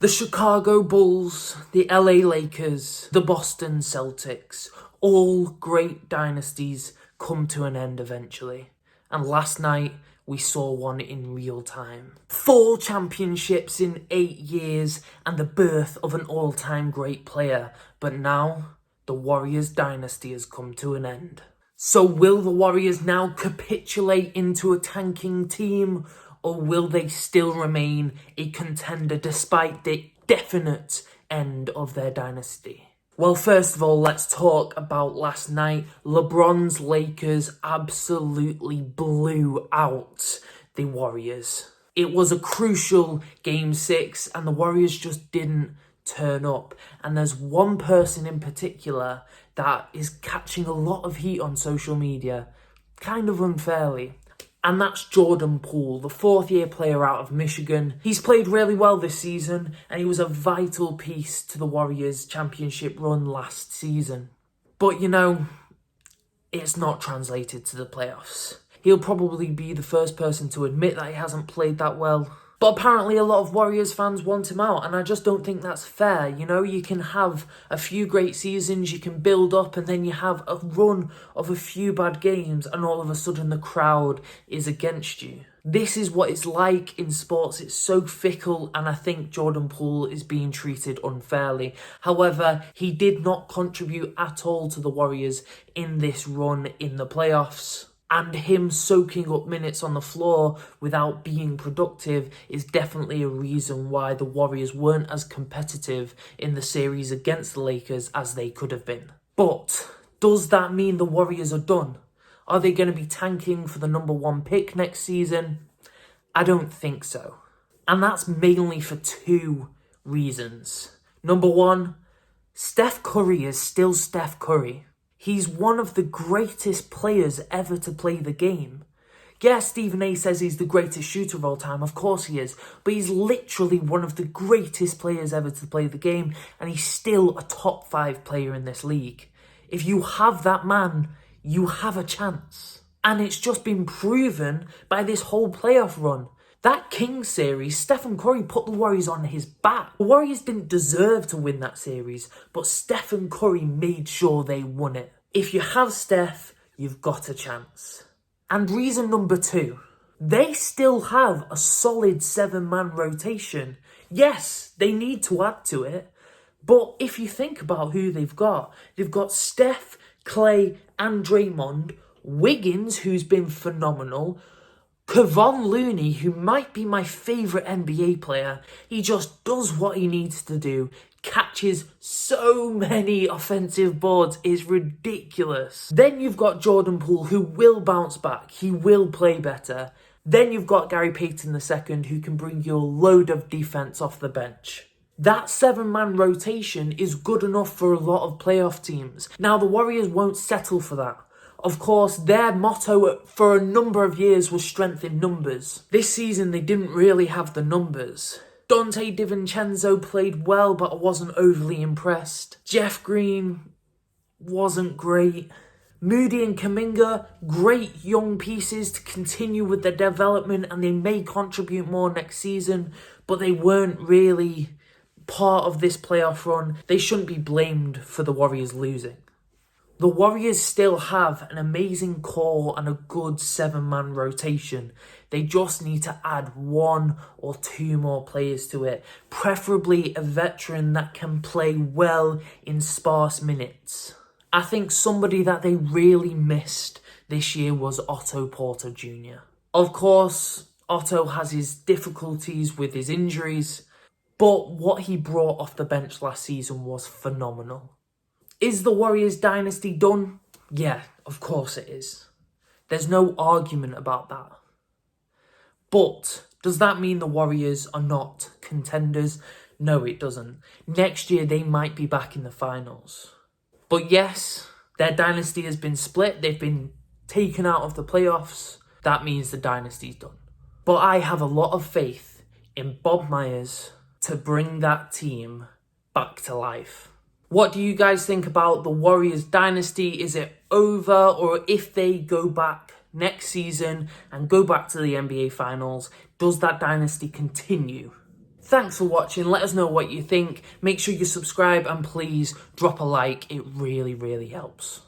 The Chicago Bulls, the LA Lakers, the Boston Celtics, all great dynasties come to an end eventually. And last night, we saw one in real time. 4 championships in 8 years and the birth of an all-time great player. But now, the Warriors dynasty has come to an end. So will the Warriors now capitulate into a tanking team, or will they still remain a contender despite the definite end of their dynasty? Well, first of all, let's talk about last night. LeBron's Lakers absolutely blew out the Warriors. It was a crucial Game 6 and the Warriors just didn't turn up. And there's one person in particular that is catching a lot of heat on social media, kind of unfairly. And that's Jordan Poole, the 4th-year player out of Michigan. He's played really well this season, and he was a vital piece to the Warriors' championship run last season. But, it's not translated to the playoffs. He'll probably be the first person to admit that he hasn't played that well. But apparently a lot of Warriors fans want him out, and I just don't think that's fair. You can have a few great seasons, you can build up, and then you have a run of a few bad games, and all of a sudden the crowd is against you. This is what it's like in sports. It's so fickle, and I think Jordan Poole is being treated unfairly. However, he did not contribute at all to the Warriors in this run in the playoffs. And him soaking up minutes on the floor without being productive is definitely a reason why the Warriors weren't as competitive in the series against the Lakers as they could have been. But does that mean the Warriors are done? Are they going to be tanking for the number 1 pick next season? I don't think so. And that's mainly for 2 reasons. Number 1, Steph Curry is still Steph Curry. He's one of the greatest players ever to play the game. Yeah, Stephen A says he's the greatest shooter of all time. Of course he is. But he's literally one of the greatest players ever to play the game. And he's still a top 5 player in this league. If you have that man, you have a chance. And it's just been proven by this whole playoff run. That Kings series, Stephen Curry put the Warriors on his back. The Warriors didn't deserve to win that series, but Stephen Curry made sure they won it. If you have Steph, you've got a chance. And reason number 2, they still have a solid 7-man rotation. Yes, they need to add to it, but if you think about who they've got Steph, Clay, and Draymond, Wiggins, who's been phenomenal, Kevon Looney, who might be my favourite NBA player. He just does what he needs to do. Catches so many offensive boards. It's ridiculous. Then you've got Jordan Poole, who will bounce back. He will play better. Then you've got Gary Payton II, who can bring you a load of defence off the bench. That 7-man rotation is good enough for a lot of playoff teams. Now, the Warriors won't settle for that. Of course, their motto for a number of years was strength in numbers. This season, they didn't really have the numbers. Dante DiVincenzo played well, but I wasn't overly impressed. Jeff Green wasn't great. Moody and Kuminga, great young pieces to continue with their development, and they may contribute more next season, but they weren't really part of this playoff run. They shouldn't be blamed for the Warriors losing. The Warriors still have an amazing core and a good 7-man rotation. They just need to add 1 or 2 more players to it, preferably a veteran that can play well in sparse minutes. I think somebody that they really missed this year was Otto Porter Jr. Of course, Otto has his difficulties with his injuries, but what he brought off the bench last season was phenomenal. Is the Warriors dynasty done? Yeah, of course it is. There's no argument about that. But does that mean the Warriors are not contenders? No, it doesn't. Next year, they might be back in the finals. But yes, their dynasty has been split. They've been taken out of the playoffs. That means the dynasty's done. But I have a lot of faith in Bob Myers to bring that team back to life. What do you guys think about the Warriors dynasty? Is it over? Or if they go back next season and go back to the NBA Finals, does that dynasty continue? Thanks for watching. Let us know what you think. Make sure you subscribe and please drop a like. It really, really helps.